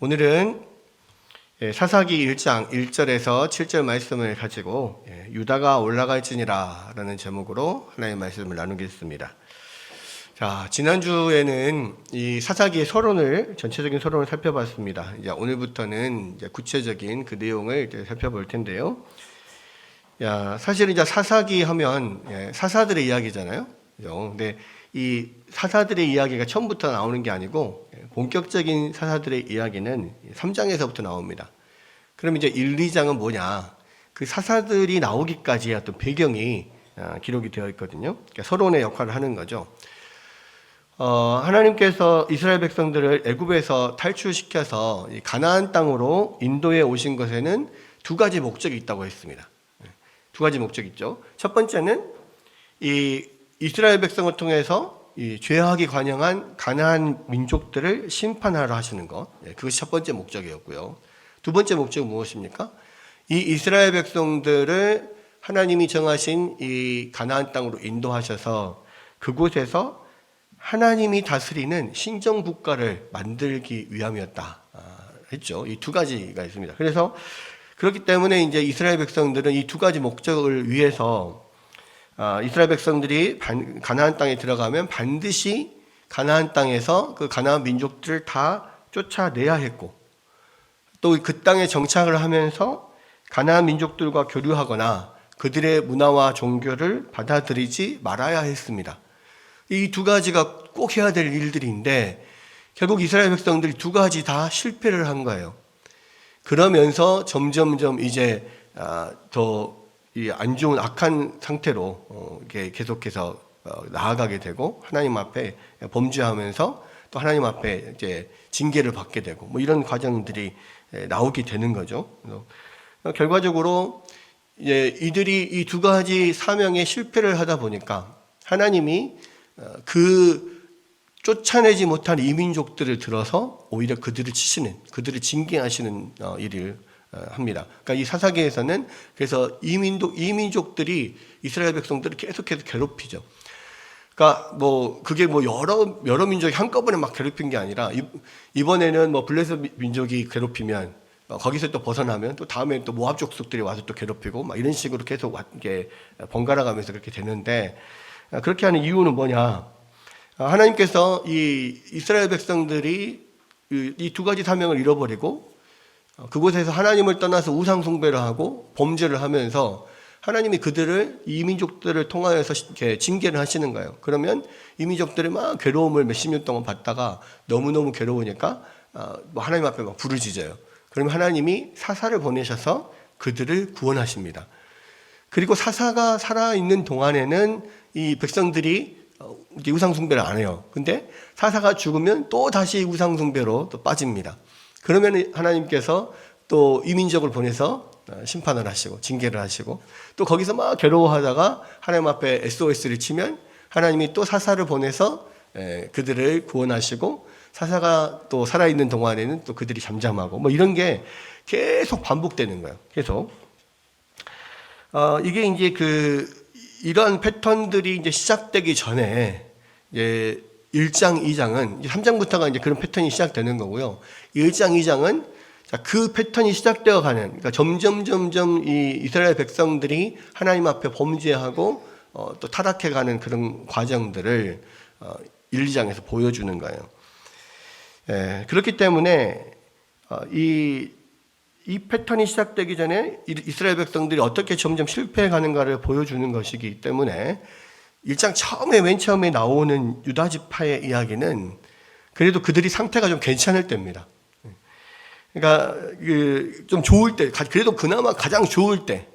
오늘은 사사기 1장 1절에서 7절 말씀을 가지고 유다가 올라갈지니라 라는 제목으로 하나님의 말씀을 나누겠습니다. 자, 지난주에는 이 사사기의 전체적인 서론을 살펴봤습니다. 이제 오늘부터는 이제 구체적인 그 내용을 이제 살펴볼 텐데요. 사실 이제 사사기 하면 사사들의 이야기잖아요. 근데 이 사사들의 이야기가 처음부터 나오는 게 아니고 본격적인 사사들의 이야기는 3장에서부터 나옵니다. 그럼 이제 1, 2장은 뭐냐? 그 사사들이 나오기까지의 어떤 배경이 기록이 되어 있거든요. 그러니까 서론의 역할을 하는 거죠. 하나님께서 이스라엘 백성들을 애굽에서 탈출시켜서 가나안 땅으로 인도해 오신 것에는 두 가지 목적이 있다고 했습니다. 두 가지 목적이 있죠. 첫 번째는 이 이스라엘 백성을 통해서 이 죄악이 관영한 가나안 민족들을 심판하러 하시는 것, 그것이 첫 번째 목적이었고요. 두 번째 목적은 무엇입니까? 이 이스라엘 백성들을 하나님이 정하신 이 가나안 땅으로 인도하셔서 그곳에서 하나님이 다스리는 신정 국가를 만들기 위함이었다 했죠. 이 두 가지가 있습니다. 그래서 그렇기 때문에 이제 이스라엘 백성들은 이 두 가지 목적을 위해서 이스라엘 백성들이 가나안 땅에 들어가면 반드시 가나안 땅에서 그 가나안 민족들을 다 쫓아내야 했고, 또 그 땅에 정착을 하면서 가나안 민족들과 교류하거나 그들의 문화와 종교를 받아들이지 말아야 했습니다. 이 두 가지가 꼭 해야 될 일들인데 결국 이스라엘 백성들이 두 가지 다 실패를 한 거예요. 그러면서 점점점 이제 더 이 안 좋은 악한 상태로 이렇게 계속해서 나아가게 되고 하나님 앞에 범죄하면서 또 하나님 앞에 이제 징계를 받게 되고 뭐 이런 과정들이 나오게 되는 거죠. 결과적으로 이제 이들이 이 두 가지 사명에 실패를 하다 보니까 하나님이 그 쫓아내지 못한 이민족들을 들어서 오히려 그들을 치시는, 그들을 징계하시는 일을 합니다. 그러니까 이 사사기에서는 그래서 이민족들이 이스라엘 백성들을 계속해서 괴롭히죠. 그러니까 뭐 그게 뭐 여러 민족이 한꺼번에 막 괴롭힌 게 아니라 이번에는 뭐 블레셋 민족이 괴롭히면 거기서 또 벗어나면 또 다음에 또 모압 족속들이 와서 또 괴롭히고 막 이런 식으로 계속 이렇게 번갈아 가면서 그렇게 되는데, 그렇게 하는 이유는 뭐냐? 하나님께서 이 이스라엘 백성들이 이 두 가지 사명을 잃어버리고 그곳에서 하나님을 떠나서 우상 숭배를 하고 범죄를 하면서 하나님이 그들을 이민족들을 통하여서 이렇게 징계를 하시는 거예요. 그러면 이민족들이 막 괴로움을 몇십 년 동안 받다가 너무너무 괴로우니까 하나님 앞에 막 부르짖어요. 그러면 하나님이 사사를 보내셔서 그들을 구원하십니다. 그리고 사사가 살아있는 동안에는 이 백성들이 우상숭배를 안 해요. 근데 사사가 죽으면 또 다시 우상숭배로 또 빠집니다. 그러면 하나님께서 또 이민족을 보내서 심판을 하시고 징계를 하시고, 또 거기서 막 괴로워하다가 하나님 앞에 SOS를 치면 하나님이 또 사사를 보내서 그들을 구원하시고, 사사가 또 살아있는 동안에는 또 그들이 잠잠하고 뭐 이런 게 계속 반복되는 거예요. 계속. 이게 이제 이런 패턴들이 이제 시작되기 전에 이제 1장, 2장은 3장부터가 이제 그런 패턴이 시작되는 거고요. 1장, 2장은 그 패턴이 시작되어 가는, 그러니까 점점 이 이스라엘 백성들이 하나님 앞에 범죄하고 또 타락해 가는 그런 과정들을 1, 2장에서 보여주는 거예요. 그렇기 때문에 이 패턴이 시작되기 전에 이스라엘 백성들이 어떻게 점점 실패해 가는가를 보여주는 것이기 때문에 1장 맨 처음에 나오는 유다 지파의 이야기는 그래도 그들이 상태가 좀 괜찮을 때입니다. 그러니까 좀 좋을 때, 그래도 그나마 가장 좋을 때,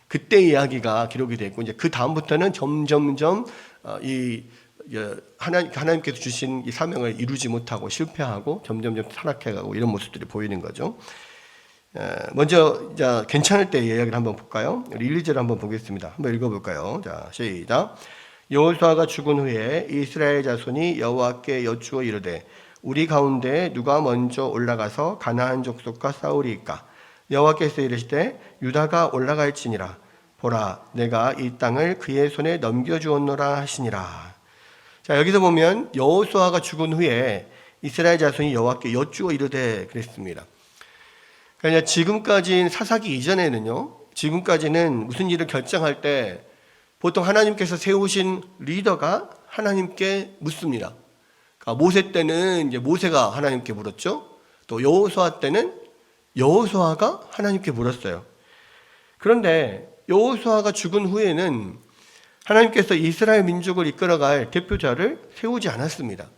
그때 이야기가 기록이 되어 있고, 이제 그 다음부터는 점점점 하나님께서 주신 이 사명을 이루지 못하고 실패하고 점점점 타락해가고 이런 모습들이 보이는 거죠. 먼저 괜찮을 때 이야기를 한번 볼까요? 우리 1, 2절 한번 보겠습니다. 한번 읽어볼까요? 자, 시작. 여호수아가 죽은 후에 이스라엘 자손이 여호와께 여쭈어 이르되 우리 가운데 누가 먼저 올라가서 가나안 족속과 싸우리이까? 여호와께서 이르시되 유다가 올라갈지니라. 보라, 내가 이 땅을 그의 손에 넘겨주었노라 하시니라. 자, 여기서 보면 여호수아가 죽은 후에 이스라엘 자손이 여호와께 여쭈어 이르되 그랬습니다. 그러니까 지금까지 사사기 이전에는요, 지금까지는 무슨 일을 결정할 때 보통 하나님께서 세우신 리더가 하나님께 묻습니다. 그러니까 모세 때는 이제 모세가 하나님께 물었죠. 또 여호수아 때는 여호수아가 하나님께 물었어요. 그런데 여호수아가 죽은 후에는 하나님께서 이스라엘 민족을 이끌어갈 대표자를 세우지 않았습니다.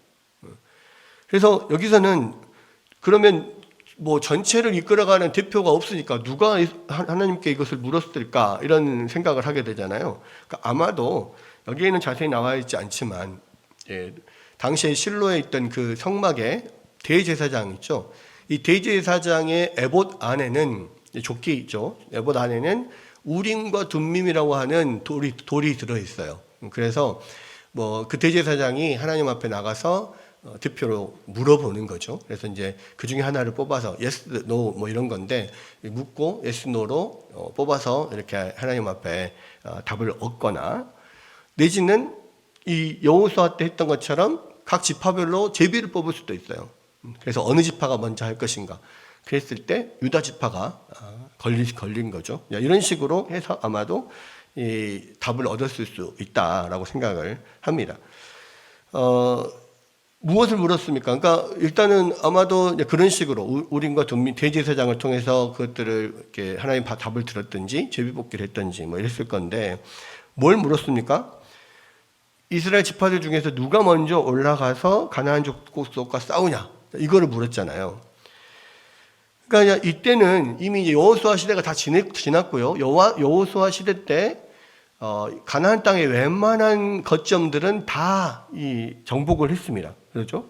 그래서 여기서는 그러면 뭐 전체를 이끌어가는 대표가 없으니까 누가 하나님께 이것을 물었을까 이런 생각을 하게 되잖아요. 그러니까 아마도 여기에는 자세히 나와 있지 않지만 당시에 실로에 있던 그 성막에 대제사장 있죠. 이 대제사장의 에봇 안에는 조끼 있죠. 에봇 안에는 우림과 둠밈이라고 하는 돌이 들어 있어요. 그래서 뭐 그 대제사장이 하나님 앞에 나가서 대표로 물어보는 거죠. 그래서 이제 그 중에 하나를 뽑아서 yes, no 뭐 이런 건데 묻고 yes, no로 뽑아서 이렇게 하나님 앞에 답을 얻거나 내지는 이 여호수아 때 했던 것처럼 각 지파별로 제비를 뽑을 수도 있어요. 그래서 어느 지파가 먼저 할 것인가. 그랬을 때 유다 지파가 걸린 거죠. 이런 식으로 해서 아마도 이 답을 얻었을 수 있다라고 생각을 합니다. 무엇을 물었습니까? 그러니까 일단은 아마도 그런 식으로 우림과 둠밈 대제사장을 통해서 그것들을 이렇게 하나님 답을 들었든지 제비뽑기를 했든지 뭐 이랬을 건데 뭘 물었습니까? 이스라엘 지파들 중에서 누가 먼저 올라가서 가나안 족속과 싸우냐 이거를 물었잖아요. 그러니까 이때는 이미 이제 여호수아 시대가 다 지났고요. 여호수아 시대 때 가나안 땅의 웬만한 거점들은 다 이 정복을 했습니다. 그렇죠?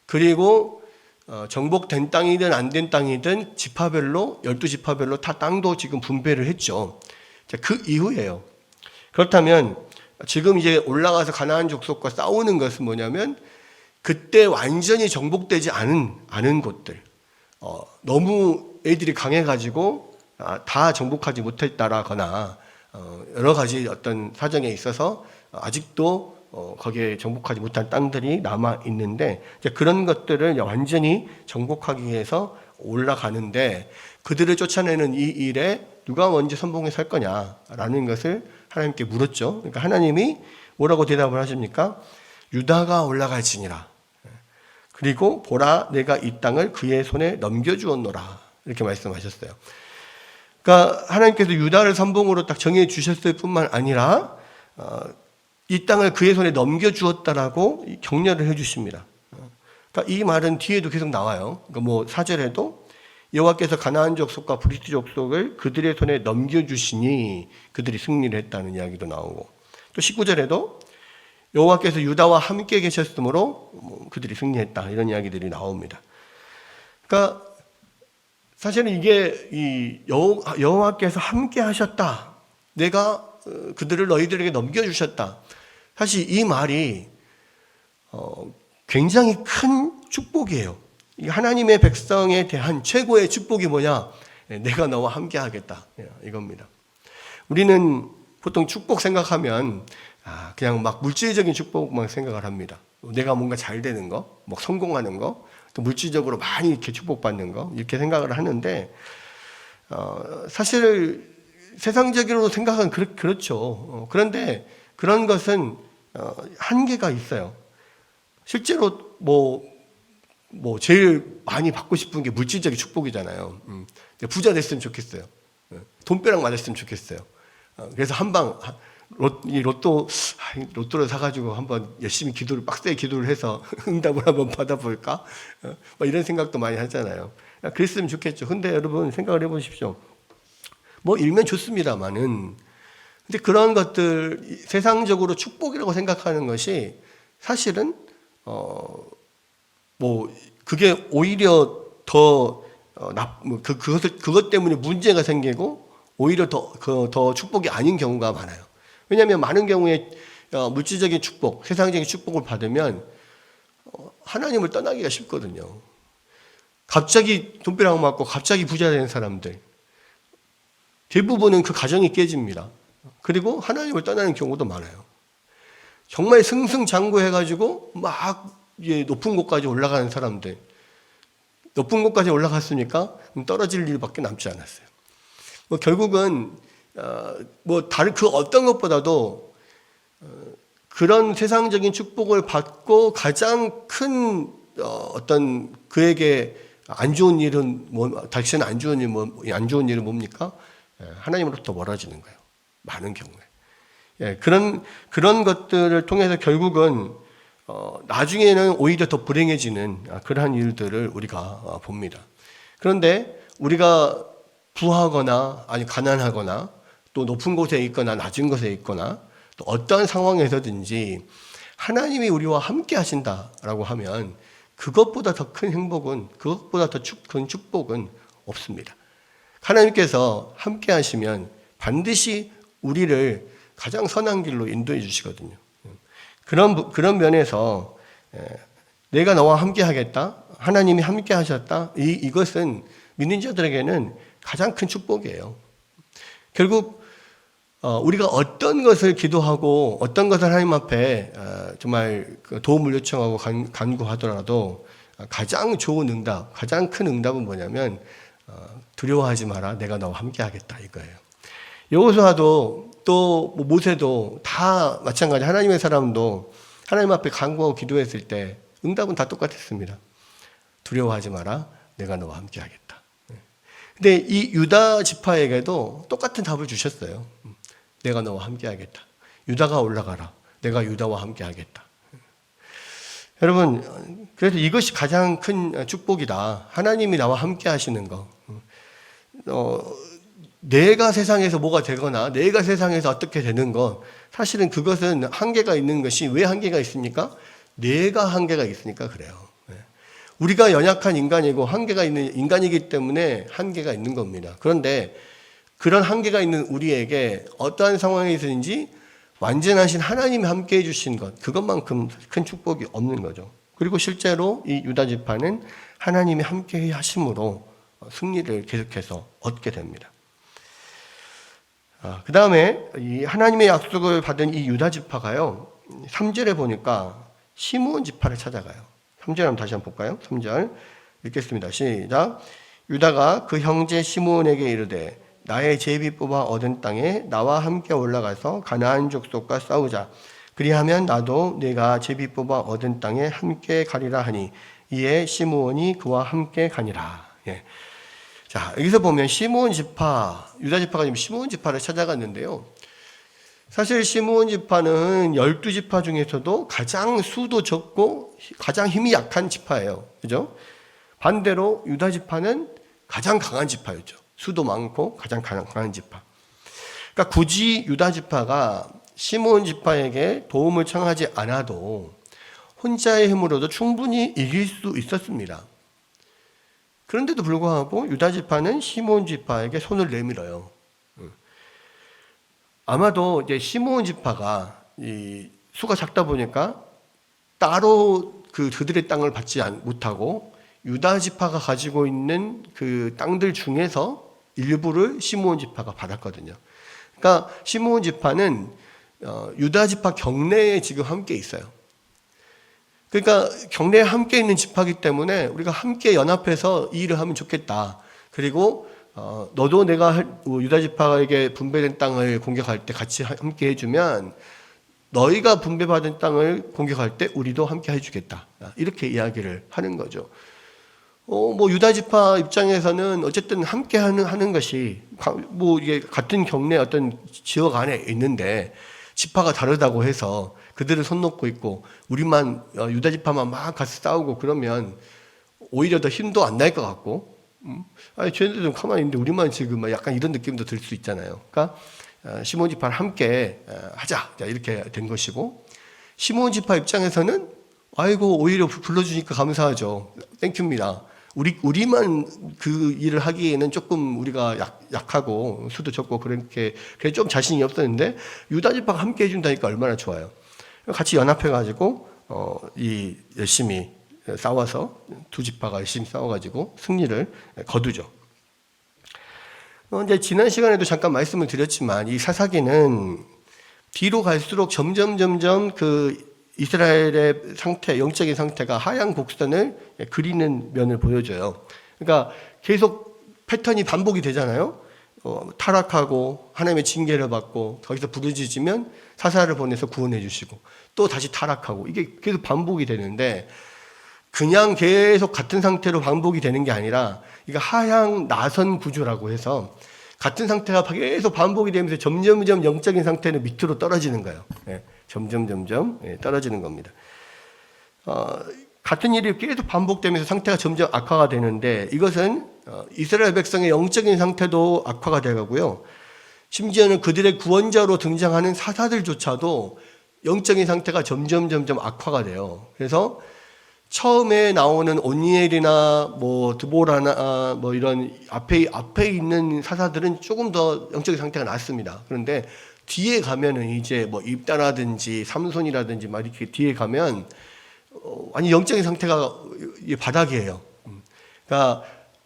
그리고 정복된 땅이든 안 된 땅이든 지파별로 12지파별로 다 땅도 지금 분배를 했죠. 자, 그 이후에요. 그렇다면 지금 이제 올라가서 가나안 족속과 싸우는 것은 뭐냐면 그때 완전히 정복되지 않은 곳들. 너무 애들이 강해가지고 다 정복하지 못했다라거나 여러 가지 어떤 사정에 있어서 아직도 거기에 정복하지 못한 땅들이 남아 있는데 그런 것들을 완전히 정복하기 위해서 올라가는데 그들을 쫓아내는 이 일에 누가 먼저 선봉에 설 거냐라는 것을 하나님께 물었죠. 그러니까 하나님이 뭐라고 대답을 하십니까? 유다가 올라갈지니라. 그리고 보라 내가 이 땅을 그의 손에 넘겨주었노라 이렇게 말씀하셨어요. 그러니까 하나님께서 유다를 선봉으로 딱 정해 주셨을 뿐만 아니라 이 땅을 그의 손에 넘겨주었다라고 격려를 해주십니다. 그러니까 이 말은 뒤에도 계속 나와요. 그러니까 뭐 4절에도 여호와께서 가나안 족속과 브리스 족속을 그들의 손에 넘겨주시니 그들이 승리를 했다는 이야기도 나오고 또 19절에도 여호와께서 유다와 함께 계셨으므로 그들이 승리했다 이런 이야기들이 나옵니다. 그러니까 사실은 이게 이 여호와께서 함께 하셨다. 내가 그들을 너희들에게 넘겨주셨다. 사실 이 말이 굉장히 큰 축복이에요. 하나님의 백성에 대한 최고의 축복이 뭐냐? 내가 너와 함께 하겠다. 이겁니다. 우리는 보통 축복 생각하면 그냥 막 물질적인 축복만 생각을 합니다. 내가 뭔가 잘 되는 거, 뭐 성공하는 거, 또 물질적으로 많이 이렇게 축복받는 거, 이렇게 생각을 하는데, 사실 세상적으로 생각은 그렇죠. 그런데 그런 것은 한계가 있어요. 실제로 제일 많이 받고 싶은 게 물질적인 축복이잖아요. 부자 됐으면 좋겠어요. 돈벼락 맞았으면 좋겠어요. 그래서 로또를 사가지고 한번 열심히 빡세게 기도를 해서 응답을 한번 받아볼까? 이런 생각도 많이 하잖아요. 그랬으면 좋겠죠. 근데 여러분 생각을 해보십시오. 일면 좋습니다만은, 근데 그런 것들, 세상적으로 축복이라고 생각하는 것이 사실은, 그게 오히려 더, 그것 때문에 문제가 생기고, 오히려 더 축복이 아닌 경우가 많아요. 왜냐하면 많은 경우에 물질적인 축복, 세상적인 축복을 받으면 하나님을 떠나기가 쉽거든요. 갑자기 돈벼락 맞고 갑자기 부자 되는 사람들 대부분은 그 가정이 깨집니다. 그리고 하나님을 떠나는 경우도 많아요. 정말 승승장구해가지고 막 높은 곳까지 올라가는 사람들, 높은 곳까지 올라갔으니까 떨어질 일밖에 남지 않았어요. 결국은 다른 그 어떤 것보다도 그런 세상적인 축복을 받고 가장 큰 어떤 그에게 안 좋은 일은 당신은 안 좋은 일은 뭡니까? 하나님으로부터 멀어지는 거예요. 많은 경우에. 그런 것들을 통해서 결국은 나중에는 오히려 더 불행해지는 그러한 일들을 우리가 봅니다. 그런데 우리가 부하거나 아니 가난하거나 또 높은 곳에 있거나 낮은 곳에 있거나 또 어떠한 상황에서든지 하나님이 우리와 함께 하신다라고 하면 그것보다 더 큰 행복은, 그것보다 더 큰 축복은 없습니다. 하나님께서 함께 하시면 반드시 우리를 가장 선한 길로 인도해 주시거든요. 그런 면에서 내가 너와 함께 하겠다, 하나님이 함께 하셨다, 이것은 믿는 자들에게는 가장 큰 축복이에요. 결국 우리가 어떤 것을 기도하고 어떤 것을 하나님 앞에 정말 도움을 요청하고 간구하더라도 가장 좋은 응답, 가장 큰 응답은 뭐냐면 두려워하지 마라, 내가 너와 함께 하겠다, 이거예요. 여호수아도 또 모세도 다 마찬가지. 하나님의 사람도 하나님 앞에 간구하고 기도했을 때 응답은 다 똑같았습니다. 두려워하지 마라, 내가 너와 함께 하겠다. 근데 이 유다 지파에게도 똑같은 답을 주셨어요. 내가 너와 함께 하겠다. 유다가 올라가라, 내가 유다와 함께 하겠다. 여러분, 그래서 이것이 가장 큰 축복이다. 하나님이 나와 함께 하시는 거. 내가 세상에서 뭐가 되거나 내가 세상에서 어떻게 되는 것, 사실은 그것은 한계가 있는 것이 왜 한계가 있습니까? 내가 한계가 있으니까 그래요. 우리가 연약한 인간이고 한계가 있는 인간이기 때문에 한계가 있는 겁니다. 그런데 그런 한계가 있는 우리에게 어떠한 상황에서든지 완전하신 하나님이 함께 해주신 것, 그것만큼 큰 축복이 없는 거죠. 그리고 실제로 이 유다 지파는 하나님이 함께 하심으로 승리를 계속해서 얻게 됩니다. 그 다음에 이 하나님의 약속을 받은 이 유다 지파가요, 3절에 보니까 시므온 지파를 찾아가요. 3절 한번 다시 한번 볼까요? 3절 읽겠습니다. 시작. 유다가 그 형제 시므온에게 이르되 나의 제비 뽑아 얻은 땅에 나와 함께 올라가서 가나안 족속과 싸우자. 그리하면 나도 내가 제비 뽑아 얻은 땅에 함께 가리라 하니 이에 시므온이 그와 함께 가니라. 예. 자, 여기서 보면 시므온 지파, 유다 지파가 지금 시므온 지파를 찾아갔는데요. 사실 시므온 지파는 12지파 중에서도 가장 수도 적고 가장 힘이 약한 지파예요. 그죠? 반대로 유다 지파는 가장 강한 지파였죠. 수도 많고 가장 강한 지파. 그러니까 굳이 유다 지파가 시므온 지파에게 도움을 청하지 않아도 혼자의 힘으로도 충분히 이길 수 있었습니다. 그런데도 불구하고 유다 지파는 시므온 지파에게 손을 내밀어요. 아마도 이제 시므온 지파가 이 수가 작다 보니까 따로 그들의 땅을 받지 못하고 유다 지파가 가지고 있는 그 땅들 중에서 일부를 시므온 지파가 받았거든요. 그러니까 시므온 지파는 유다 지파 경내에 지금 함께 있어요. 그러니까 경내에 함께 있는 지파이기 때문에 우리가 함께 연합해서 이 일을 하면 좋겠다. 그리고 너도 내가 유다 지파에게 분배된 땅을 공격할 때 같이 함께 해주면 너희가 분배받은 땅을 공격할 때 우리도 함께 해주겠다. 이렇게 이야기를 하는 거죠. 유다 지파 입장에서는 어쨌든 함께 하는 것이 이게 같은 경내 어떤 지역 안에 있는데 지파가 다르다고 해서 그들을 손 놓고 있고 우리만 유다 지파만 막 같이 싸우고 그러면 오히려 더 힘도 안 날 것 같고, 쟤네들 좀 가만히 있는데 우리만 지금 약간 이런 느낌도 들 수 있잖아요. 그러니까 시므온 지파를 함께 하자, 이렇게 된 것이고, 시므온 지파 입장에서는 아이고 오히려 불러주니까 감사하죠. 땡큐입니다. 우리만 그 일을 하기에는 조금 우리가 약하고 수도 적고 그렇게 좀 자신이 없었는데 유다 지파가 함께 해준다니까 얼마나 좋아요. 같이 연합해가지고 열심히 싸워서 두 지파가 열심히 싸워가지고 승리를 거두죠. 이제 지난 시간에도 잠깐 말씀을 드렸지만 이 사사기는 뒤로 갈수록 점점 그 이스라엘의 상태, 영적인 상태가 하향 곡선을 그리는 면을 보여줘요. 그러니까 계속 패턴이 반복이 되잖아요. 타락하고 하나님의 징계를 받고 거기서 부르짖으면 사사를 보내서 구원해 주시고 또 다시 타락하고 이게 계속 반복이 되는데 그냥 계속 같은 상태로 반복이 되는 게 아니라 이거 하향 나선 구조라고 해서 같은 상태가 계속 반복이 되면서 점점점 영적인 상태는 밑으로 떨어지는 거예요. 점점 떨어지는 겁니다. 같은 일이 계속 반복되면서 상태가 점점 악화가 되는데 이것은 이스라엘 백성의 영적인 상태도 악화가 되고요. 심지어는 그들의 구원자로 등장하는 사사들조차도 영적인 상태가 점점 악화가 돼요. 그래서 처음에 나오는 온니엘이나 뭐 드보라나 뭐 이런 앞에 있는 사사들은 조금 더 영적인 상태가 낮습니다. 그런데 뒤에 가면은 이제 뭐 입다라든지 삼손이라든지 막 이렇게 뒤에 가면 아니 영적인 상태가 바닥이에요. 그러니까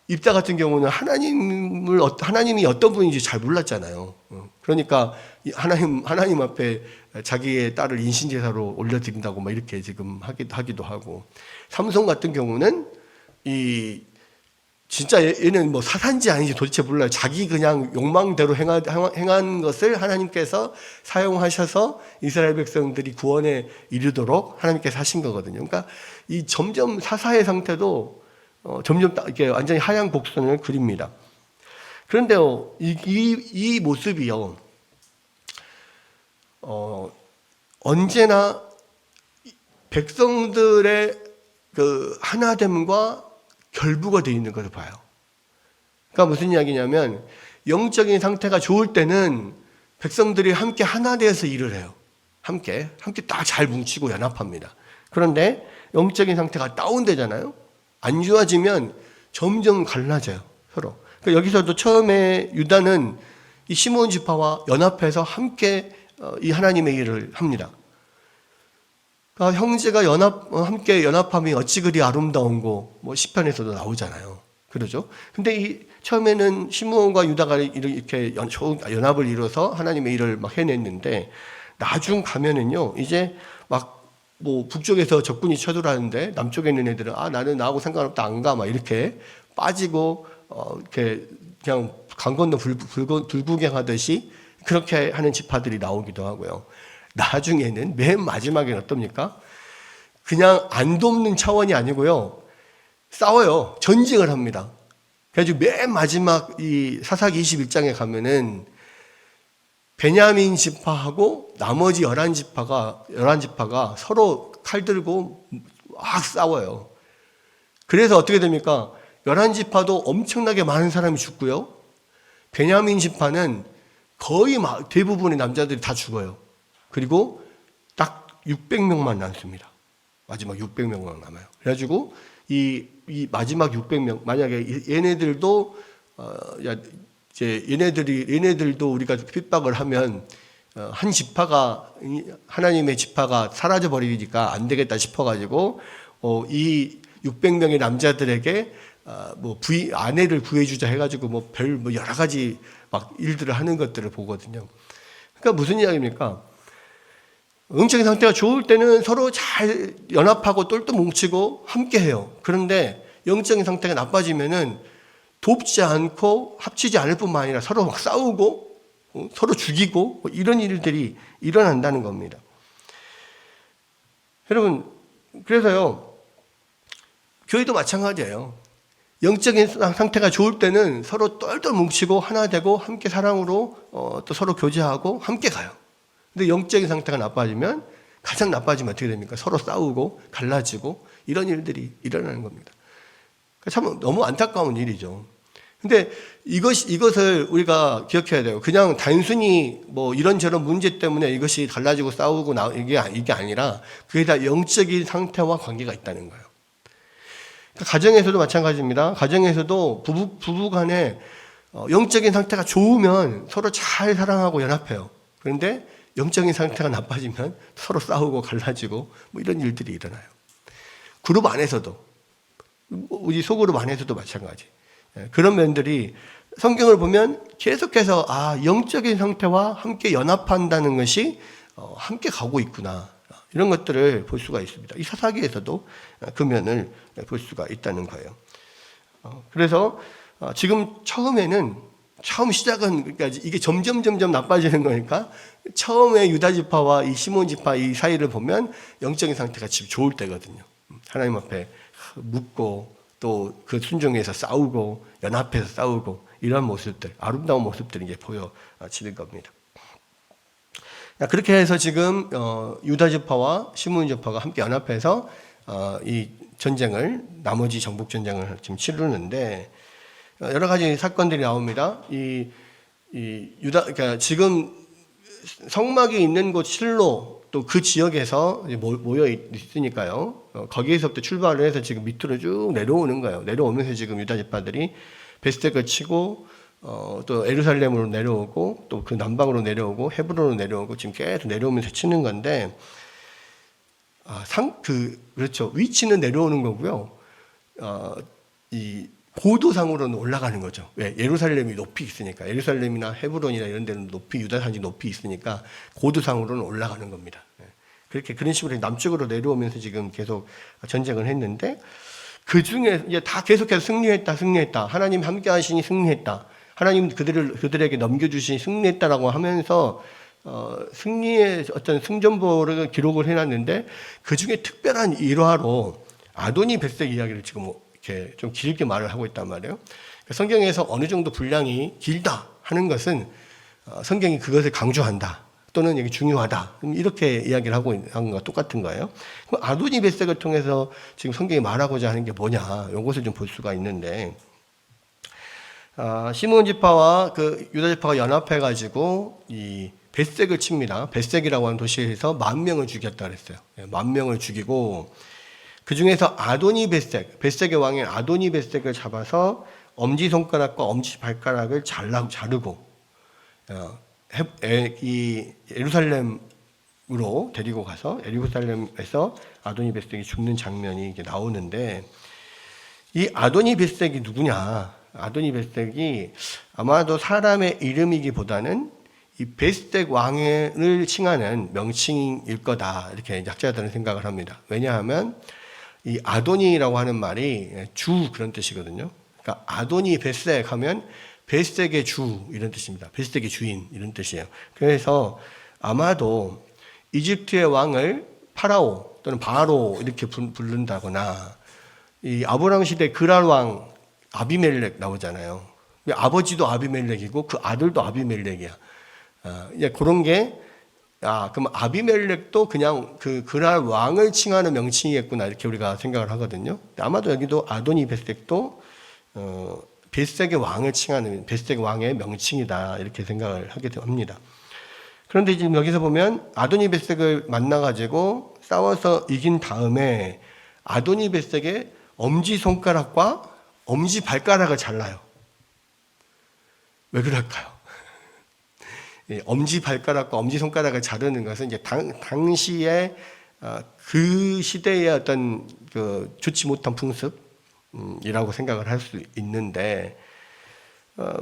입다 같은 경우는 하나님이 어떤 분인지 잘 몰랐잖아요. 그러니까 하나님 앞에 자기의 딸을 인신제사로 올려드린다고 막 이렇게 지금 하기도 하고, 삼손 같은 경우는 진짜 얘는 뭐 사사인지 아닌지 도대체 몰라요. 자기 그냥 욕망대로 행한 것을 하나님께서 사용하셔서 이스라엘 백성들이 구원에 이르도록 하나님께서 하신 거거든요. 그러니까 이 점점 사사의 상태도 점점 이렇게 완전히 하향 곡선을 그립니다. 그런데요, 이 모습이요, 언제나 백성들의 그 하나됨과 결부가 되어 있는 것을 봐요. 그러니까 무슨 이야기냐면 영적인 상태가 좋을 때는 백성들이 함께 하나 되어서 일을 해요. 함께 딱 잘 뭉치고 연합합니다. 그런데 영적인 상태가 다운되잖아요. 안 좋아지면 점점 갈라져요, 서로. 그러니까 여기서도 처음에 유다는 이 시므온 지파와 연합해서 함께 이 하나님의 일을 합니다. 그러니까 형제가 함께 연합함이 어찌 그리 아름다운고 뭐 시편에서도 나오잖아요. 그러죠? 근데 처음에는 시므온과 유다가 이렇게 연합을 이뤄서 하나님의 일을 막 해냈는데 나중 가면은요, 이제 막 뭐 북쪽에서 적군이 쳐들어왔는데 남쪽에 있는 애들은 나는 나하고 상관없다 안 가 막 이렇게 빠지고 이렇게 그냥 강 건너 불구경하듯이 그렇게 하는 지파들이 나오기도 하고요. 나중에는 맨 마지막에는 어떻습니까? 그냥 안 돕는 차원이 아니고요, 싸워요. 전쟁을 합니다. 그래가지고 맨 마지막 이 사사기 21장에 가면은 베냐민 지파하고 나머지 11지파가 서로 칼 들고 막 싸워요. 그래서 어떻게 됩니까? 11지파도 엄청나게 많은 사람이 죽고요. 베냐민 지파는 거의 대부분의 남자들이 다 죽어요. 그리고 딱 600명만 남습니다. 마지막 600명만 남아요. 그래가지고 이 마지막 600명, 만약에 얘네들도 얘네들도 우리가 핍박을 하면 한 지파가, 하나님의 지파가 사라져 버리니까 안 되겠다 싶어가지고 이 600명의 남자들에게 아내를 구해주자 해가지고 뭐 여러 가지 막 일들을 하는 것들을 보거든요. 그러니까 무슨 이야기입니까? 영적인 상태가 좋을 때는 서로 잘 연합하고 똘똘 뭉치고 함께 해요. 그런데 영적인 상태가 나빠지면은 돕지 않고 합치지 않을 뿐만 아니라 서로 막 싸우고 서로 죽이고 이런 일들이 일어난다는 겁니다. 여러분, 그래서요, 교회도 마찬가지예요. 영적인 상태가 좋을 때는 서로 똘똘 뭉치고 하나 되고 함께 사랑으로 또 서로 교제하고 함께 가요. 근데 영적인 상태가 가장 나빠지면 어떻게 됩니까? 서로 싸우고 갈라지고 이런 일들이 일어나는 겁니다. 참 너무 안타까운 일이죠. 근데 이것을 우리가 기억해야 돼요. 그냥 단순히 뭐 이런저런 문제 때문에 이것이 갈라지고 싸우고 이게 아니라 그게 다 영적인 상태와 관계가 있다는 거예요. 그러니까 가정에서도 마찬가지입니다. 가정에서도 부부 간에 영적인 상태가 좋으면 서로 잘 사랑하고 연합해요. 그런데 영적인 상태가 나빠지면 서로 싸우고 갈라지고 뭐 이런 일들이 일어나요. 그룹 안에서도, 우리 소그룹 안에서도 마찬가지. 그런 면들이 성경을 보면 계속해서 영적인 상태와 함께 연합한다는 것이 함께 가고 있구나, 이런 것들을 볼 수가 있습니다. 이 사사기에서도 금연을 볼 수가 있다는 거예요. 그래서 지금 처음 시작은, 그러니까 이게 점점 나빠지는 거니까 처음에 유다 지파와 이 시몬 지파 이 사이를 보면 영적인 상태가 지금 좋을 때거든요. 하나님 앞에 묻고 또 그 순종에서 싸우고 연합해서 싸우고 이런 모습들, 아름다운 모습들이 이제 보여지는 겁니다. 그렇게 해서 지금 유다 지파와 시몬 지파가 함께 연합해서 이 전쟁을, 나머지 정복 전쟁을 지금 치르는데 여러 가지 사건들이 나옵니다. 그러니까 지금 성막이 있는 곳 실로 또 그 지역에서 모여 있으니까요. 거기에서부터 출발을 해서 지금 밑으로 쭉 내려오는 거예요. 내려오면서 지금 유다 지파들이 베스텍을 치고 또 예루살렘으로 내려오고 또 그 남방으로 내려오고 헤브론으로 내려오고 지금 계속 내려오면서 치는 건데 그렇죠. 위치는 내려오는 거고요. 이 고도상으로는 올라가는 거죠. 왜? 예루살렘이 높이 있으니까. 예루살렘이나 헤브론이나 이런 데는 유다산지 높이 있으니까 고도상으로는 올라가는 겁니다. 그런 식으로 남쪽으로 내려오면서 지금 계속 전쟁을 했는데 그 중에 이제 다 계속해서 승리했다. 하나님 함께 하시니 승리했다. 하나님 그들에게 넘겨주시니 승리했다라고 하면서 승리의 어떤 승전보를 기록을 해놨는데 그 중에 특별한 일화로 아도니 벳색 이야기를 지금 이렇게 좀 길게 말을 하고 있단 말이에요. 성경에서 어느 정도 분량이 길다 하는 것은 성경이 그것을 강조한다 또는 이게 중요하다 이렇게 이야기를 하고 있는 것과 똑같은 거예요. 그럼 아도니 벳색을 통해서 지금 성경이 말하고자 하는 게 뭐냐 이것을 좀 볼 수가 있는데 시몬 지파와 그 유다 지파가 연합해 가지고 이 벳색을 칩니다. 벳색이라고 하는 도시에서 10,000명을 죽였다 그랬어요. 10,000명을 죽이고 그 중에서 아도니 벳색의 왕인 아도니 벳색을 잡아서 엄지손가락과 엄지발가락을 자르고 이 예루살렘으로 데리고 가서 예루살렘에서 아도니 벳색이 죽는 장면이 이제 나오는데 이 아도니 벳색이 누구냐? 아도니 벳색이 아마도 사람의 이름이기보다는 이 벳색 왕을 칭하는 명칭일 거다 이렇게 약자들은 생각을 합니다. 왜냐하면 이 아도니라고 하는 말이 주 그런 뜻이거든요. 그러니까 아도니 벳색 하면 벳색의 주 이런 뜻입니다. 벳색의 주인 이런 뜻이에요. 그래서 아마도 이집트의 왕을 파라오 또는 바로 이렇게 부른다거나 이 아브라함 시대 그랄 왕 아비멜렉 나오잖아요. 아버지도 아비멜렉이고 그 아들도 아비멜렉이야. 이제 그런 게 그럼 아비멜렉도 그냥 그랄 왕을 칭하는 명칭이겠구나 이렇게 우리가 생각을 하거든요. 아마도 여기도 아도니 벳색도 벳색의 왕을 칭하는 벳색 왕의 명칭이다 이렇게 생각을 하게 합니다. 그런데 지금 여기서 보면 아도니 벳색을 만나가지고 싸워서 이긴 다음에 아도니 벳색의 엄지 손가락과 엄지 발가락을 잘라요. 왜 그럴까요? 엄지 발가락과 엄지 손가락을 자르는 것은 이제 당시에 그 시대의 어떤 그 좋지 못한 풍습이라고 생각을 할 수 있는데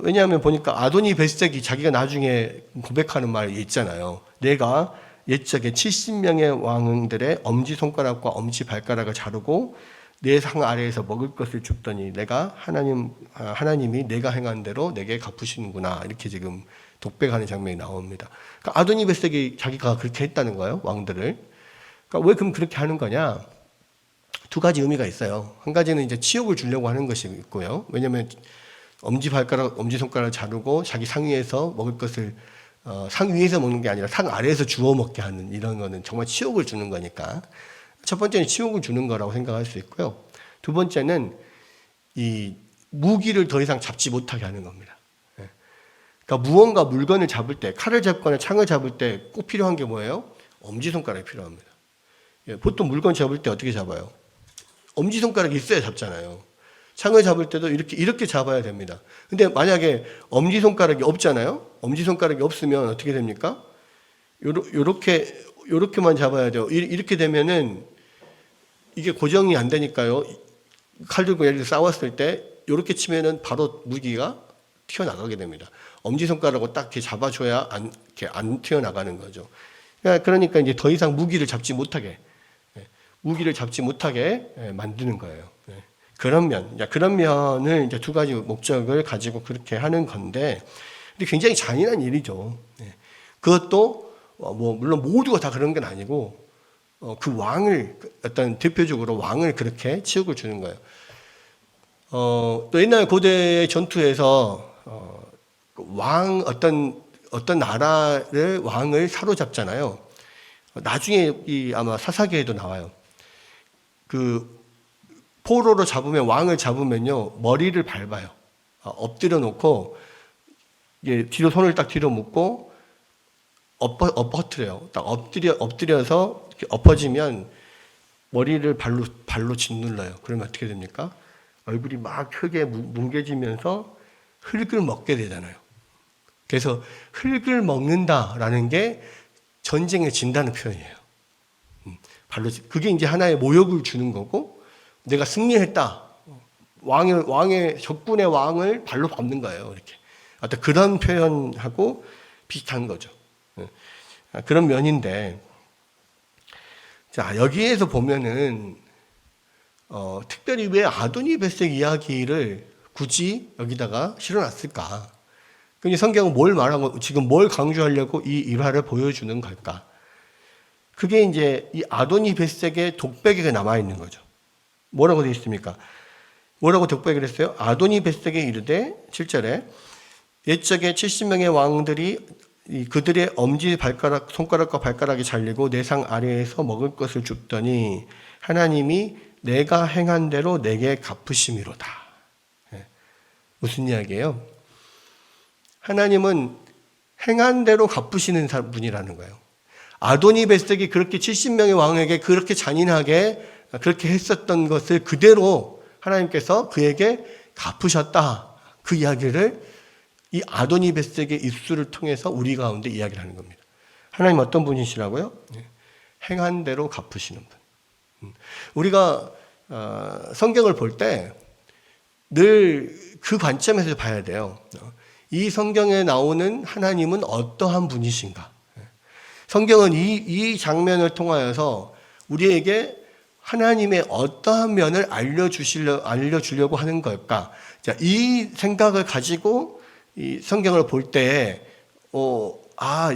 왜냐하면 보니까 아도니 벳색이 자기가 나중에 고백하는 말이 있잖아요. 내가 옛적에 70명의 왕들의 엄지 손가락과 엄지 발가락을 자르고 내 상 아래에서 먹을 것을 줬더니 내가 하나님이 내가 행한 대로 내게 갚으시는구나 이렇게 지금 독백하는 장면이 나옵니다. 그러니까 아도니 벳색이 자기가 그렇게 했다는 거예요, 왕들을. 그러니까 왜 그럼 그렇게 하는 거냐? 두 가지 의미가 있어요. 한 가지는 이제 치욕을 주려고 하는 것이 있고요. 왜냐하면 엄지 손가락을 자르고 자기 상 위에서 먹을 것을 상 위에서 먹는 게 아니라 상 아래에서 주워 먹게 하는 이런 거는 정말 치욕을 주는 거니까. 첫 번째는 치욕을 주는 거라고 생각할 수 있고요. 두 번째는 이 무기를 더 이상 잡지 못하게 하는 겁니다. 그러니까 무언가 물건을 잡을 때, 칼을 잡거나 창을 잡을 때 꼭 필요한 게 뭐예요? 엄지손가락이 필요합니다. 보통 물건 잡을 때 어떻게 잡아요? 엄지손가락이 있어야 잡잖아요. 창을 잡을 때도 이렇게 잡아야 됩니다. 근데 만약에 엄지손가락이 없잖아요? 엄지손가락이 없으면 어떻게 됩니까? 요렇게만 잡아야 돼요. 이렇게 되면은 이게 고정이 안 되니까요. 칼 들고 예를 들어 싸웠을 때 요렇게 치면은 바로 무기가 튀어나가게 됩니다. 엄지손가락으로 딱 이렇게 잡아줘야 안 튀어나가는 거죠. 그러니까 이제 더 이상 무기를 잡지 못하게 만드는 거예요. 그런 면을 이제 두 가지 목적을 가지고 그렇게 하는 건데, 근데 굉장히 잔인한 일이죠. 그것도 물론 모두가 다 그런 건 아니고 그 왕을 어떤 대표적으로 왕을 그렇게 치욕을 주는 거예요. 또 옛날 고대 전투에서 어떤 나라를 왕을 사로잡잖아요. 나중에 아마 사사기에도 나와요. 그 포로로 잡으면 왕을 잡으면요 머리를 밟아요. 엎드려 놓고 뒤로 손을 딱 뒤로 묶고 엎어뜨려요. 딱 엎드려서 이렇게 엎어지면 머리를 발로 짓눌러요. 그러면 어떻게 됩니까? 얼굴이 막 크게 뭉개지면서 흙을 먹게 되잖아요. 그래서 흙을 먹는다라는 게 전쟁에 진다는 표현이에요. 그게 이제 하나의 모욕을 주는 거고, 내가 승리했다. 왕의 적군의 왕을 발로 밟는 거예요. 이렇게 어떤 그런 표현하고 비슷한 거죠. 그런 면인데, 자 여기에서 보면은 특별히 왜 아도니베섹 이야기를 굳이 여기다가 실어놨을까? 근데 성경은 뭘 말하고 지금 뭘 강조하려고 이 일화를 보여주는 걸까? 그게 이제 이 아도니베섹의 독백에 남아 있는 거죠. 뭐라고 되어 있습니까? 뭐라고 독백을 했어요? 아도니베섹에 이르되 7절에 옛적에 70명의 왕들이 그들의 엄지 손가락과 발가락이 잘리고 내 상 아래에서 먹을 것을 줍더니 하나님이 내가 행한 대로 내게 갚으심이로다. 무슨 이야기예요? 하나님은 행한 대로 갚으시는 분이라는 거예요. 아도니베섹이 그렇게 70명의 왕에게 그렇게 잔인하게 그렇게 했었던 것을 그대로 하나님께서 그에게 갚으셨다. 그 이야기를 이 아도니베섹의 입술을 통해서 우리 가운데 이야기를 하는 겁니다. 하나님 어떤 분이시라고요? 행한 대로 갚으시는 분. 우리가 성경을 볼 때 늘 그 관점에서 봐야 돼요. 이 성경에 나오는 하나님은 어떠한 분이신가? 성경은 이 장면을 통하여서 우리에게 하나님의 어떠한 면을 알려주려고 하는 걸까? 자, 이 생각을 가지고 이 성경을 볼 때,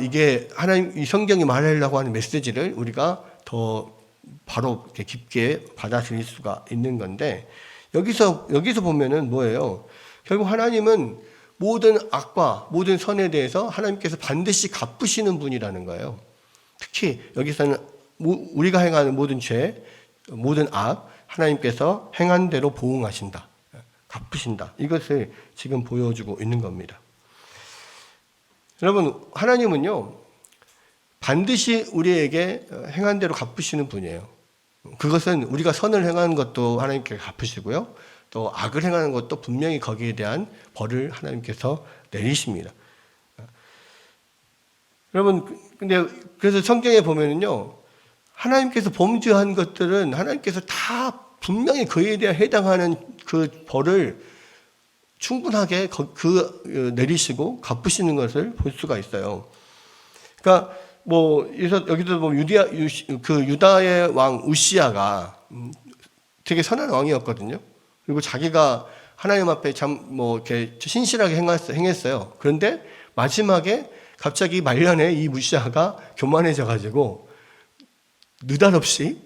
이게 하나님, 이 성경이 말하려고 하는 메시지를 우리가 더 바로 이렇게 깊게 받아들일 수가 있는 건데, 여기서 보면은 뭐예요? 결국 하나님은 모든 악과 모든 선에 대해서 하나님께서 반드시 갚으시는 분이라는 거예요. 특히 여기서는 우리가 행하는 모든 죄, 모든 악, 하나님께서 행한 대로 보응하신다. 갚으신다. 이것을 지금 보여주고 있는 겁니다. 여러분, 하나님은요, 반드시 우리에게 행한 대로 갚으시는 분이에요. 그것은 우리가 선을 행하는 것도 하나님께 갚으시고요. 또 악을 행하는 것도 분명히 거기에 대한 벌을 하나님께서 내리십니다. 여러분, 근데 그래서 성경에 보면은요, 하나님께서 범죄한 것들은 하나님께서 다 분명히 그에 대해 해당하는 그 벌을 충분하게 내리시고 갚으시는 것을 볼 수가 있어요. 그러니까 여기도 보면 유다의 왕 우시야가 되게 선한 왕이었거든요. 그리고 자기가 하나님 앞에 이렇게 신실하게 행했어요. 그런데 마지막에 갑자기 말년에 이 우시야가 교만해져가지고 느닷없이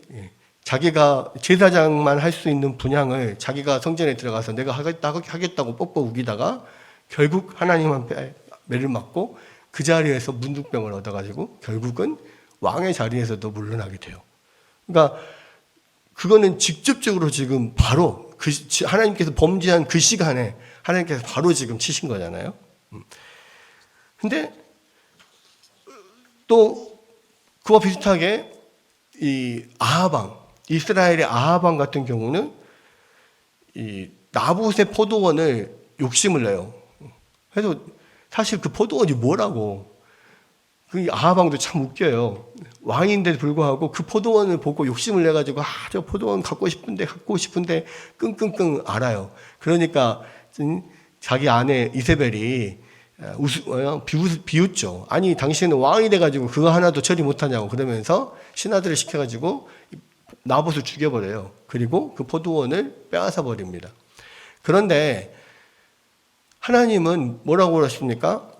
자기가 제사장만 할 수 있는 분향을 자기가 성전에 들어가서 내가 하겠다고 뻑뻑 우기다가 결국 하나님 앞에 매를 맞고 그 자리에서 문둥병을 얻어가지고 결국은 왕의 자리에서도 물러나게 돼요. 그러니까 그거는 직접적으로 지금 바로 하나님께서 범죄한 그 시간에 하나님께서 바로 지금 치신 거잖아요. 근데 또 그와 비슷하게 이 이스라엘의 아하방 같은 경우는 이 나봇의 포도원을 욕심을 내요. 그래서 사실 그 포도원이 뭐라고? 그 아하방도 참 웃겨요. 왕인데도 불구하고 그 포도원을 보고 욕심을 내가지고 저 포도원 갖고 싶은데 끙끙끙 앓아요. 그러니까 자기 아내 이세벨이 비웃죠. 아니 당신은 왕이 돼가지고 그거 하나도 처리 못하냐고 그러면서 신하들을 시켜가지고 나봇을 죽여버려요. 그리고 그 포도원을 빼앗아 버립니다. 그런데 하나님은 뭐라고 그러십니까?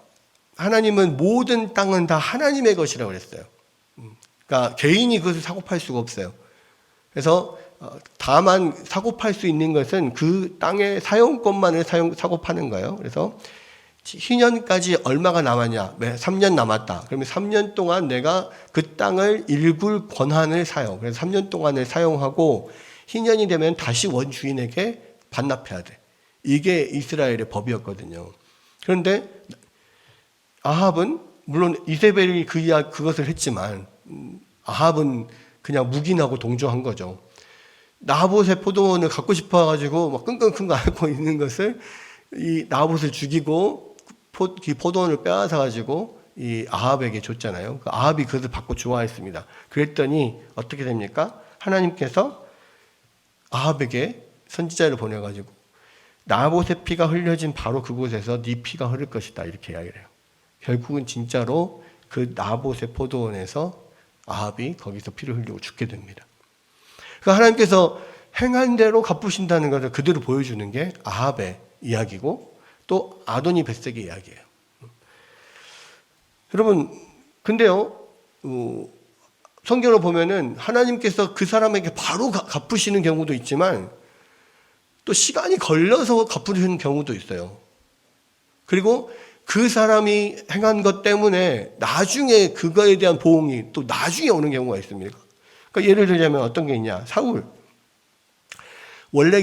하나님은 모든 땅은 다 하나님의 것이라고 그랬어요. 그러니까 개인이 그것을 사고팔 수가 없어요. 그래서 다만 사고팔 수 있는 것은 그 땅의 사용권만을 사고파는 거예요. 그래서 희년까지 얼마가 남았냐? 3년 남았다. 그러면 3년 동안 내가 그 땅을 일굴 권한을 사용. 그래서 3년 동안을 사용하고 희년이 되면 다시 원주인에게 반납해야 돼. 이게 이스라엘의 법이었거든요. 그런데 아합은 물론 이세벨이 그것을 했지만 아합은 그냥 묵인하고 동조한 거죠. 나봇의 포도원을 갖고 싶어가지고 막 끙끙끙 앓고 있는 것을 이 나봇을 죽이고 포도원을 빼앗아가지고 이 아합에게 줬잖아요. 그 아합이 그것을 받고 좋아했습니다. 그랬더니 어떻게 됩니까? 하나님께서 아합에게 선지자를 보내가지고 나봇의 피가 흘려진 바로 그곳에서 네 피가 흐를 것이다 이렇게 이야기를 해요. 결국은 진짜로 그 나봇의 포도원에서 아합이 거기서 피를 흘리고 죽게 됩니다. 그러니까 하나님께서 행한 대로 갚으신다는 것을 그대로 보여주는 게 아합의 이야기고 또 아도니 벳색의 이야기예요. 여러분, 근데요, 성경을 보면은 하나님께서 그 사람에게 바로 갚으시는 경우도 있지만 또 시간이 걸려서 갚으시는 경우도 있어요. 그리고 그 사람이 행한 것 때문에 나중에 그거에 대한 보응이 또 나중에 오는 경우가 있습니다. 그러니까 예를 들자면 어떤 게 있냐. 사울. 원래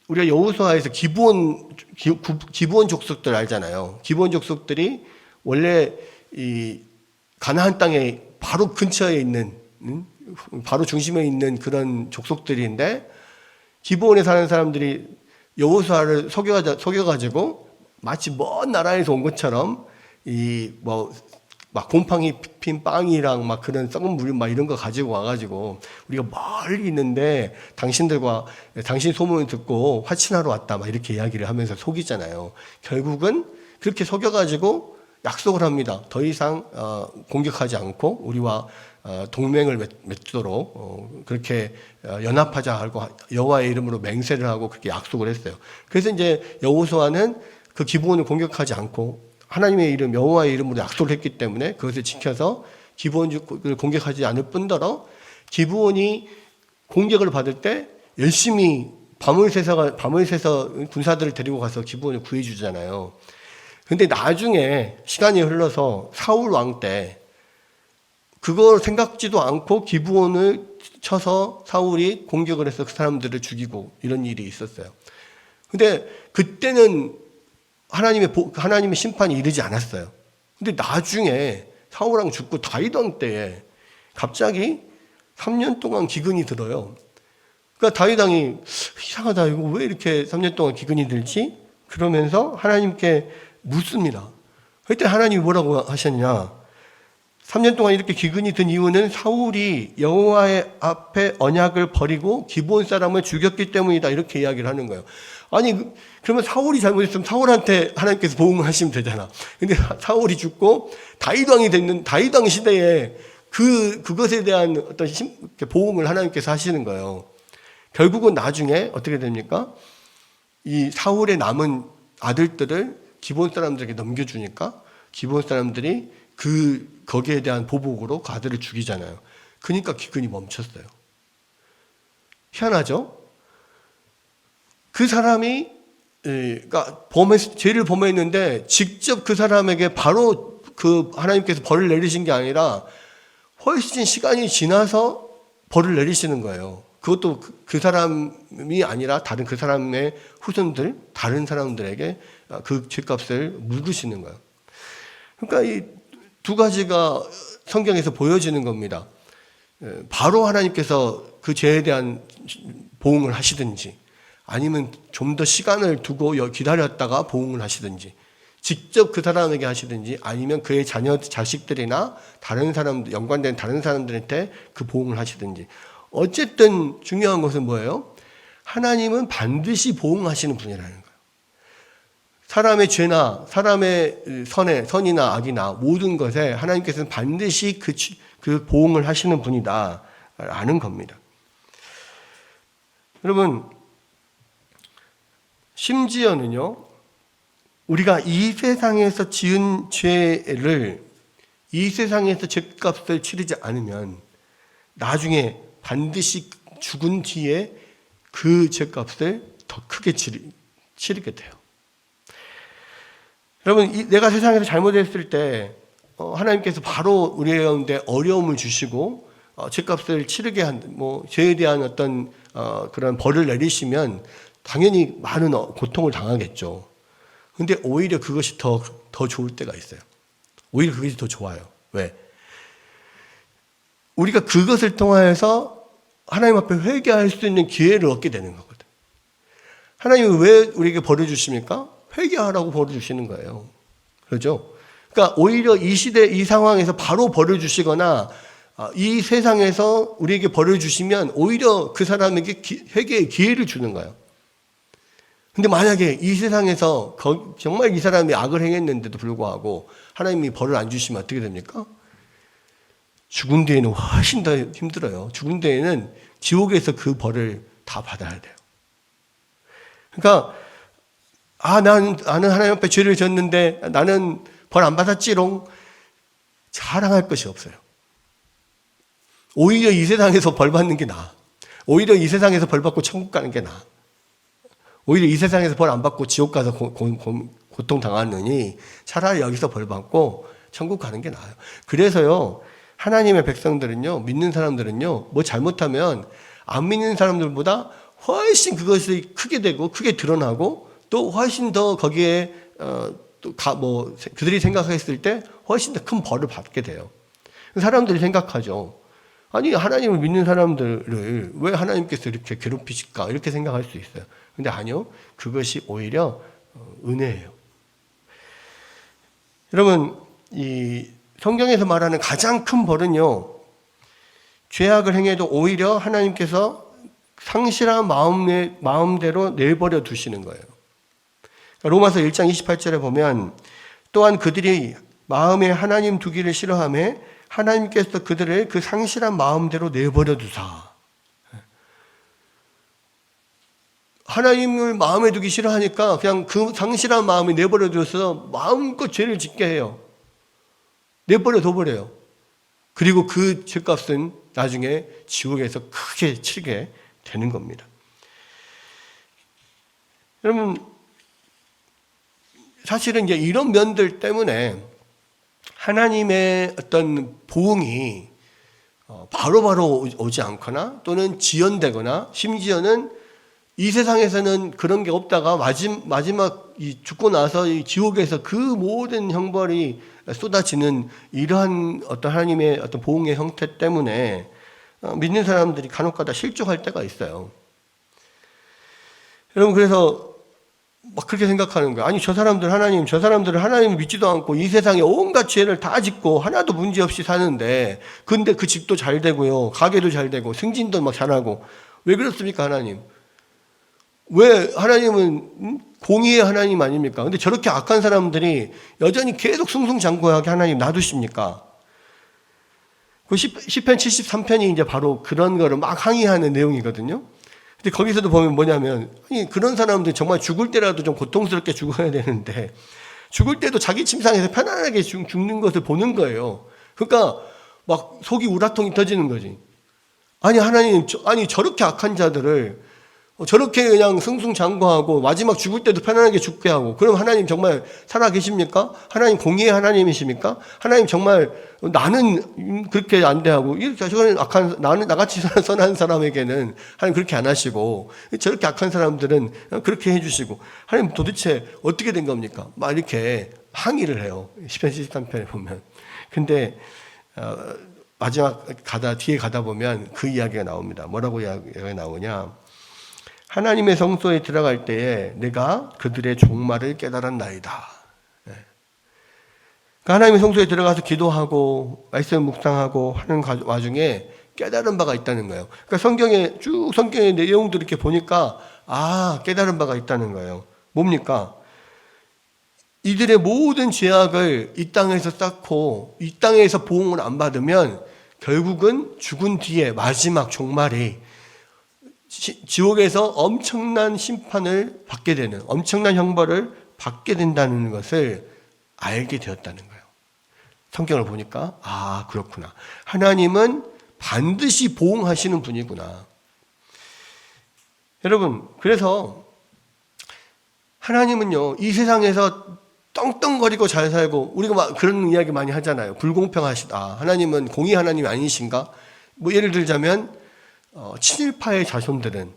우리가 여호수아에서 기브온 족속들 알잖아요. 기브온 족속들이 원래 이 가나안 땅에 바로 근처에 있는 바로 중심에 있는 그런 족속들인데 기브온에 사는 사람들이 여호수아를 속여가지고 마치 먼 나라에서 온 것처럼 막 곰팡이 핀 빵이랑 막 그런 썩은 물 막 이런 거 가지고 와가지고 우리가 멀리 있는데 당신 소문을 듣고 화친하러 왔다 막 이렇게 이야기를 하면서 속이잖아요. 결국은 그렇게 속여가지고 약속을 합니다. 더 이상 공격하지 않고 우리와 동맹을 맺도록 그렇게 연합하자 하고 여호와의 이름으로 맹세를 하고 그렇게 약속을 했어요. 그래서 이제 여호수아는 그 기브온을 공격하지 않고 하나님의 이름 여호와의 이름으로 약속을 했기 때문에 그것을 지켜서 기브온을 공격하지 않을 뿐더러 기브온이 공격을 받을 때 열심히 밤을 새서 군사들을 데리고 가서 기브온을 구해주잖아요. 근데 나중에 시간이 흘러서 사울 왕 때 그걸 생각지도 않고 기브온을 쳐서 사울이 공격을 해서 그 사람들을 죽이고 이런 일이 있었어요. 근데 그때는 하나님의 심판이 이르지 않았어요. 근데 나중에 사울 왕 죽고 다윗 왕 때에 갑자기 3년 동안 기근이 들어요. 그러니까 다윗 왕이 이상하다. 이거 왜 이렇게 3년 동안 기근이 들지? 그러면서 하나님께 묻습니다. 그때 하나님이 뭐라고 하셨냐? 3년 동안 이렇게 기근이 든 이유는 사울이 여호와의 앞에 언약을 버리고 기브온 사람을 죽였기 때문이다. 이렇게 이야기를 하는 거예요. 아니 그러면 사울이 잘못했으면 사울한테 하나님께서 보응을 하시면 되잖아. 근데 사울이 죽고 다윗 왕이 됐는 다윗 왕 시대에 그것에 대한 어떤 보응을 하나님께서 하시는 거예요. 결국은 나중에 어떻게 됩니까? 이 사울의 남은 아들들을 기브온 사람들에게 넘겨주니까 기브온 사람들이 거기에 대한 보복으로 그 아들을 죽이잖아요. 그러니까 기근이 멈췄어요. 희한하죠? 그 사람이 그러니까 죄를 범했는데 직접 그 사람에게 바로 그 하나님께서 벌을 내리신 게 아니라 훨씬 시간이 지나서 벌을 내리시는 거예요. 그것도 그 사람이 아니라 다른 그 사람의 후손들, 다른 사람들에게 그 죄값을 물으시는 거예요. 그러니까 이 두 가지가 성경에서 보여지는 겁니다. 바로 하나님께서 그 죄에 대한 보응을 하시든지 아니면 좀 더 시간을 두고 기다렸다가 보응을 하시든지 직접 그 사람에게 하시든지 아니면 그의 자식들이나 다른 사람들, 연관된 다른 사람들한테 그 보응을 하시든지 어쨌든 중요한 것은 뭐예요? 하나님은 반드시 보응하시는 분이라는 거예요. 사람의 죄나 사람의 선이나 악이나 모든 것에 하나님께서는 반드시 그 보응을 하시는 분이다 라는 겁니다. 여러분, 심지어는요, 우리가 이 세상에서 지은 죄를 이 세상에서 죄값을 치르지 않으면 나중에 반드시 죽은 뒤에 그 죄값을 더 크게 치르게 돼요. 여러분, 내가 세상에서 잘못했을 때 하나님께서 바로 우리 가운데 어려움을 주시고 죄값을 치르게 죄에 대한 어떤 그런 벌을 내리시면 당연히 많은 고통을 당하겠죠. 근데 오히려 그것이 더 좋을 때가 있어요. 오히려 그것이 더 좋아요. 왜? 우리가 그것을 통하여서 하나님 앞에 회개할 수 있는 기회를 얻게 되는 거거든. 하나님은 왜 우리에게 벌을 주십니까? 회개하라고 벌을 주시는 거예요. 그렇죠? 그러니까 오히려 이 시대, 이 상황에서 바로 벌을 주시거나 이 세상에서 우리에게 벌을 주시면 오히려 그 사람에게 회개의 기회를 주는 거예요. 근데 만약에 이 세상에서 정말 이 사람이 악을 행했는데도 불구하고 하나님이 벌을 안 주시면 어떻게 됩니까? 죽은 뒤에는 훨씬 더 힘들어요. 죽은 뒤에는 지옥에서 그 벌을 다 받아야 돼요. 그러니까 나는 하나님 앞에 죄를 졌는데 나는 벌 안 받았지롱, 자랑할 것이 없어요. 오히려 이 세상에서 벌 받는 게 나아. 오히려 이 세상에서 벌 받고 천국 가는 게 나아. 오히려 이 세상에서 벌 안 받고 지옥 가서 고통 당하느니 차라리 여기서 벌 받고 천국 가는 게 나아요. 그래서요, 하나님의 백성들은요, 믿는 사람들은요, 뭐 잘못하면 안 믿는 사람들보다 훨씬 그것이 크게 되고 크게 드러나고 또 훨씬 더 거기에 그들이 생각했을 때 훨씬 더 큰 벌을 받게 돼요. 사람들이 생각하죠. 아니, 하나님을 믿는 사람들을 왜 하나님께서 이렇게 괴롭히실까? 이렇게 생각할 수 있어요. 근데 아니요. 그것이 오히려 은혜예요. 여러분, 이 성경에서 말하는 가장 큰 벌은요, 죄악을 행해도 오히려 하나님께서 상실한 마음대로 내버려 두시는 거예요. 로마서 1장 28절에 보면 또한 그들이 마음에 하나님 두기를 싫어하며 하나님께서 그들을 그 상실한 마음대로 내버려 두사. 하나님을 마음에 두기 싫어하니까 그냥 그 상실한 마음에 내버려 둬서 마음껏 죄를 짓게 해요. 내버려 둬버려요. 그리고 그 죄값은 나중에 지옥에서 크게 치르게 되는 겁니다. 여러분, 사실은 이제 이런 면들 때문에 하나님의 어떤 보응이 바로바로 오지 않거나 또는 지연되거나 심지어는 이 세상에서는 그런 게 없다가 마지막 죽고 나서 이 지옥에서 그 모든 형벌이 쏟아지는 이러한 어떤 하나님의 어떤 보응의 형태 때문에 믿는 사람들이 간혹가다 실족할 때가 있어요. 여러분, 그래서 막 그렇게 생각하는 거예요. 아니, 저 사람들은 하나님을 믿지도 않고 이 세상에 온갖 죄를 다 짓고 하나도 문제없이 사는데, 근데 그 집도 잘 되고요, 가게도 잘 되고 승진도 막 잘하고. 왜 그렇습니까? 하나님 왜? 하나님은 공의의 하나님 아닙니까? 근데 저렇게 악한 사람들이 여전히 계속 승승장구하게 하나님 놔두십니까? 그 시편 73편이 이제 바로 그런 거를 막 항의하는 내용이거든요. 근데 거기서도 보면 뭐냐면, 아니, 그런 사람들 정말 죽을 때라도 좀 고통스럽게 죽어야 되는데 죽을 때도 자기 침상에서 편안하게 죽는 것을 보는 거예요. 그러니까 막 속이 우라통이 터지는 거지. 아니, 하나님, 저렇게 악한 자들을 저렇게 그냥 승승장구하고 마지막 죽을 때도 편안하게 죽게 하고, 그럼 하나님 정말 살아계십니까? 하나님 공의의 하나님이십니까? 하나님 정말 나는 그렇게 안 대하고, 저는 악한, 나같이 선한 사람에게는 하나님 그렇게 안 하시고, 저렇게 악한 사람들은 그렇게 해주시고, 하나님 도대체 어떻게 된 겁니까? 막 이렇게 항의를 해요. 시편 73편에 보면. 근데 마지막 뒤에 가다 보면 그 이야기가 나옵니다. 뭐라고 이야기가 나오냐? 하나님의 성소에 들어갈 때에 내가 그들의 종말을 깨달았나이다. 그러니까 하나님의 성소에 들어가서 기도하고 말씀 묵상하고 하는 와중에 깨달은 바가 있다는 거예요. 그러니까 성경의 내용들 이렇게 보니까 깨달은 바가 있다는 거예요. 뭡니까? 이들의 모든 죄악을 이 땅에서 쌓고 이 땅에서 보응을 안 받으면 결국은 죽은 뒤에 마지막 종말이 지옥에서 엄청난 심판을 받게 되는, 엄청난 형벌을 받게 된다는 것을 알게 되었다는 거예요. 성경을 보니까 아, 그렇구나. 하나님은 반드시 보응하시는 분이구나. 여러분, 그래서 하나님은요, 이 세상에서 떵떵거리고 잘 살고, 우리가 그런 이야기 많이 하잖아요. 불공평하시다. 하나님은 공의 하나님이 아니신가? 뭐 예를 들자면 친일파의 자손들은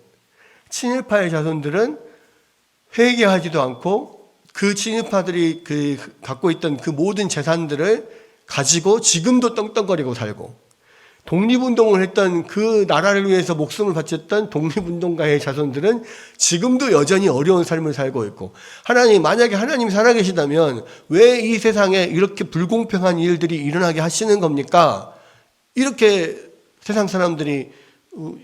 회개하지도 않고 그 친일파들이 갖고 있던 그 모든 재산들을 가지고 지금도 떵떵거리고 살고, 독립운동을 했던 그 나라를 위해서 목숨을 바쳤던 독립운동가의 자손들은 지금도 여전히 어려운 삶을 살고 있고, 만약에 하나님이 살아계시다면 왜 이 세상에 이렇게 불공평한 일들이 일어나게 하시는 겁니까? 이렇게 세상 사람들이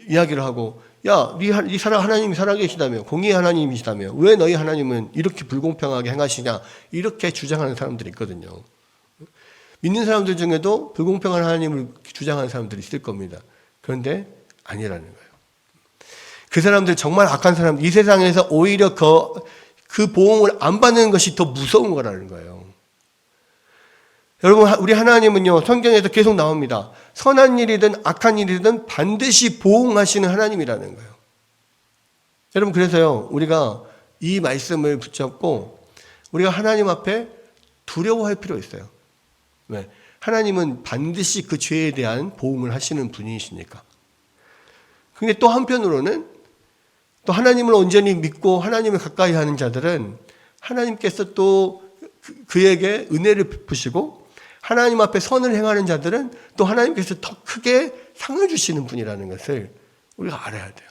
이야기를 하고, 야, 하나님이 살아계시다며, 공의의 하나님이시다며, 왜 너희 하나님은 이렇게 불공평하게 행하시냐? 이렇게 주장하는 사람들이 있거든요. 믿는 사람들 중에도 불공평한 하나님을 주장하는 사람들이 있을 겁니다. 그런데 아니라는 거예요. 그 사람들, 정말 악한 사람들, 이 세상에서 오히려 그 보응을 안 받는 것이 더 무서운 거라는 거예요. 여러분, 우리 하나님은요, 성경에서 계속 나옵니다. 선한 일이든 악한 일이든 반드시 보응하시는 하나님이라는 거예요. 여러분, 그래서요, 우리가 이 말씀을 붙잡고 우리가 하나님 앞에 두려워할 필요 있어요. 왜? 하나님은 반드시 그 죄에 대한 보응을 하시는 분이시니까. 근데 또 한편으로는 또 하나님을 온전히 믿고 하나님을 가까이 하는 자들은 하나님께서 또 그에게 은혜를 베푸시고, 하나님 앞에 선을 행하는 자들은 또 하나님께서 더 크게 상을 주시는 분이라는 것을 우리가 알아야 돼요.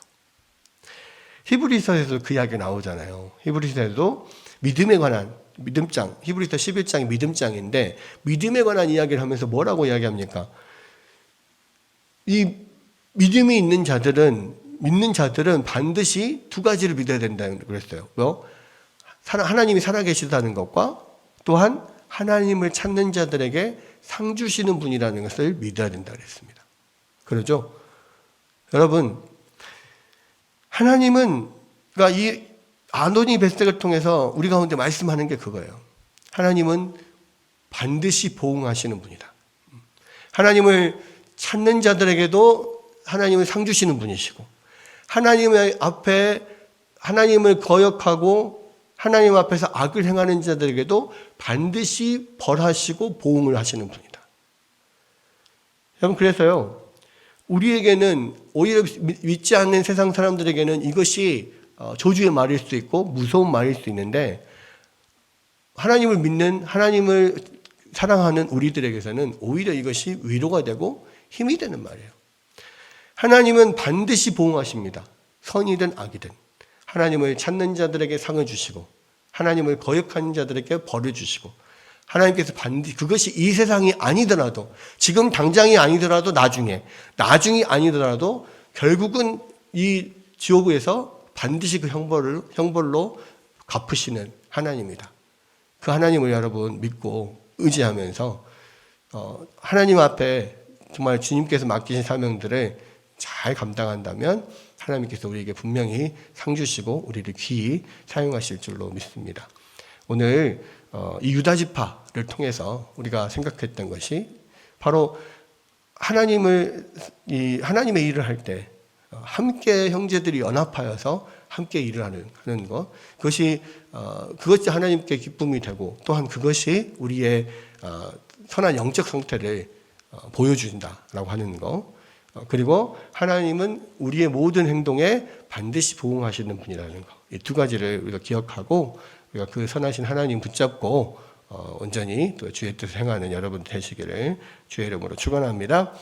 히브리서에서 그 이야기 나오잖아요. 히브리서에도 믿음에 관한 믿음장, 히브리서 11장이 믿음장인데, 믿음에 관한 이야기를 하면서 뭐라고 이야기합니까? 이 믿음이 있는 자들은 반드시 두 가지를 믿어야 된다고 그랬어요. 하나님이 살아계시다는 것과 또한 하나님을 찾는 자들에게 상 주시는 분이라는 것을 믿어야 된다고 그랬습니다. 그러죠? 여러분, 하나님은, 그러니까 이 아도니 베섹을 통해서 우리 가운데 말씀하는 게 그거예요. 하나님은 반드시 보응하시는 분이다. 하나님을 찾는 자들에게도 하나님을 상 주시는 분이시고, 하나님의 앞에 하나님을 거역하고 하나님 앞에서 악을 행하는 자들에게도 반드시 벌하시고 보응을 하시는 분이다. 여러분, 그래서요, 우리에게는 오히려 믿지 않는 세상 사람들에게는 이것이 조주의 말일 수도 있고 무서운 말일 수 있는데, 하나님을 믿는, 하나님을 사랑하는 우리들에게서는 오히려 이것이 위로가 되고 힘이 되는 말이에요. 하나님은 반드시 보응하십니다. 선이든 악이든. 하나님을 찾는 자들에게 상을 주시고 하나님을 거역하는 자들에게 벌을 주시고, 하나님께서 반드시, 그것이 이 세상이 아니더라도, 지금 당장이 아니더라도 나중이 아니더라도 결국은 이 지옥에서 반드시 그 형벌로 갚으시는 하나님이다. 그 하나님을 여러분 믿고 의지하면서 하나님 앞에 정말 주님께서 맡기신 사명들을 잘 감당한다면 하나님께서 우리에게 분명히 상 주시고 우리를 귀히 사용하실 줄로 믿습니다. 오늘 이 유다지파를 통해서 우리가 생각했던 것이 바로 하나님의 일을 할 때 함께 형제들이 연합하여서 함께 일을 하는 것, 그것이 하나님께 기쁨이 되고, 또한 그것이 우리의 선한 영적 상태를 보여준다라고 하는 것, 그리고 하나님은 우리의 모든 행동에 반드시 보응하시는 분이라는 것, 이 두 가지를 우리가 기억하고 우리가 그 선하신 하나님 붙잡고 온전히 또 주의 뜻을 행하는 여러분 되시기를 주의 이름으로 축원합니다.